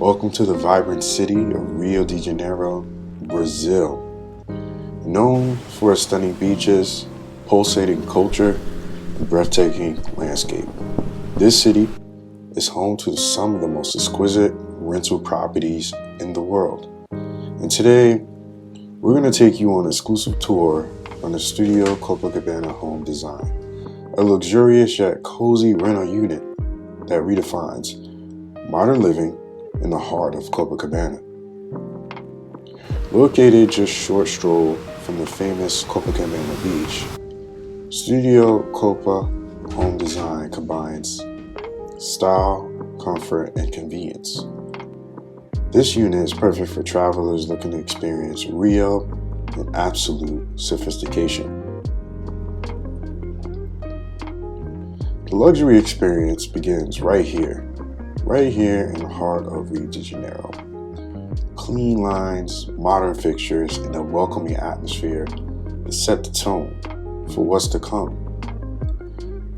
Welcome to the vibrant city of Rio de Janeiro, Brazil. Known for its stunning beaches, pulsating culture, and breathtaking landscape. This city is home to some of the most exquisite rental properties in the world. And today, we're going to take you on an exclusive tour on the Studio Copacabana home design, a luxurious yet cozy rental unit that redefines modern living in the heart of Copacabana. Located just short stroll from the famous Copacabana beach, Studio Copa home design combines style, comfort, and convenience. This unit is perfect for travelers looking to experience Rio in absolute sophistication. The luxury experience begins right here in the heart of Rio de Janeiro. Clean lines, modern fixtures, and a welcoming atmosphere that set the tone for what's to come.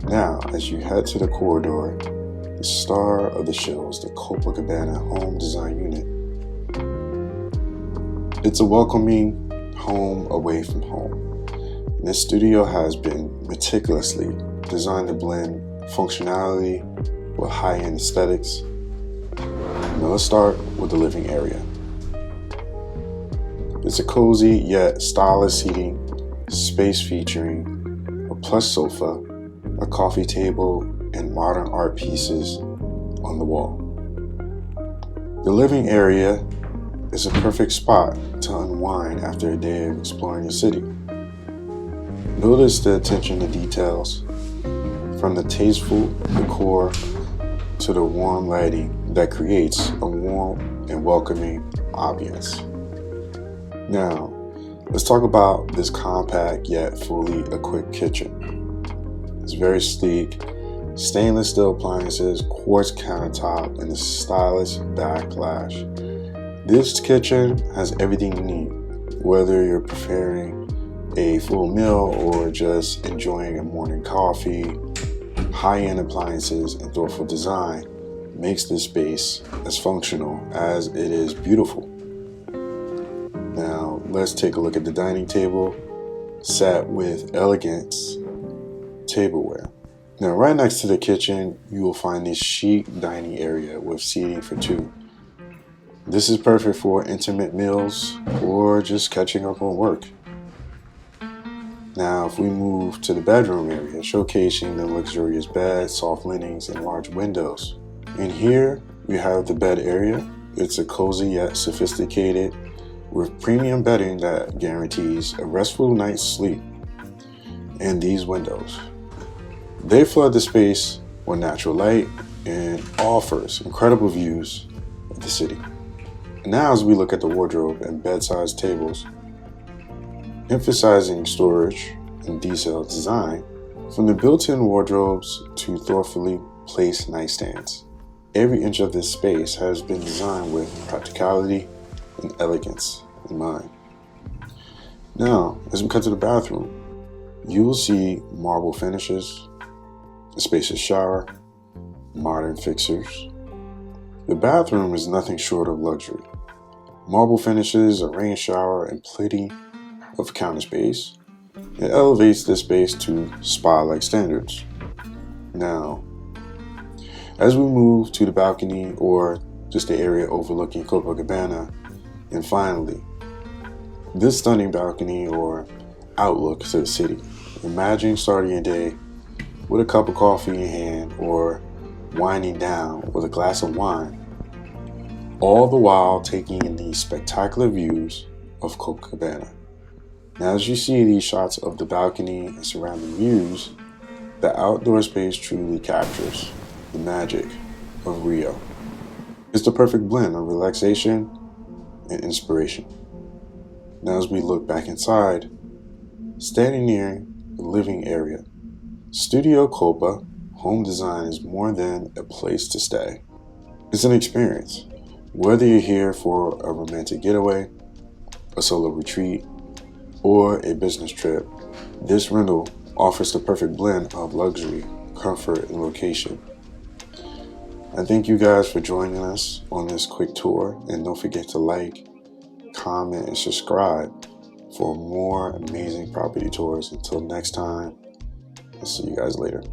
Now, as you head to the corridor, the star of the show is the Copacabana home design unit. It's a welcoming home away from home. And this studio has been meticulously designed to blend functionality with high-end aesthetics. Now let's start with the living area. It's a cozy yet stylish seating space featuring a plush sofa, a coffee table, and modern art pieces on the wall. The living area is a perfect spot to unwind after a day of exploring the city. Notice the attention to details, from the tasteful decor to the warm lighting that creates a warm and welcoming ambience. Now, let's talk about this compact yet fully equipped kitchen. It's very sleek, stainless steel appliances, quartz countertop, and a stylish backlash. This kitchen has everything you need, whether you're preparing a full meal or just enjoying a morning coffee. High-end appliances and thoughtful design makes this space as functional as it is beautiful. Now, let's take a look at the dining table, set with elegance tableware. Now, right next to the kitchen, you will find this chic dining area with seating for two. This is perfect for intimate meals or just catching up on work. Now, if we move to the bedroom area, showcasing the luxurious bed, soft linens, and large windows. And here we have the bed area. It's a cozy yet sophisticated with premium bedding that guarantees a restful night's sleep. And these windows, they flood the space with natural light and offers incredible views of the city. And now as we look at the wardrobe and bedside tables, emphasizing storage and detailed design, from the built-in wardrobes to thoughtfully placed nightstands. Every inch of this space has been designed with practicality and elegance in mind. Now, as we cut to the bathroom, you will see marble finishes, a spacious shower, modern fixtures. The bathroom is nothing short of luxury. Marble finishes, a rain shower, and plenty of counter space. It elevates this space to spa-like standards. Now, as we move to the balcony or just the area overlooking Copacabana, and finally, this stunning balcony or outlook to the city. Imagine starting your day with a cup of coffee in hand or winding down with a glass of wine, all the while taking in these spectacular views of Copacabana. Now, as you see these shots of the balcony and surrounding views, the outdoor space truly captures the magic of Rio. It's the perfect blend of relaxation and inspiration. Now, as we look back inside, standing near the living area, Studio Copa home design is more than a place to stay. It's an experience. Whether you're here for a romantic getaway, a solo retreat, or a business trip, this rental offers the perfect blend of luxury, comfort, and location. I thank you guys for joining us on this quick tour, and don't forget to like, comment, and subscribe for more amazing property tours. Until next time, I'll see you guys later.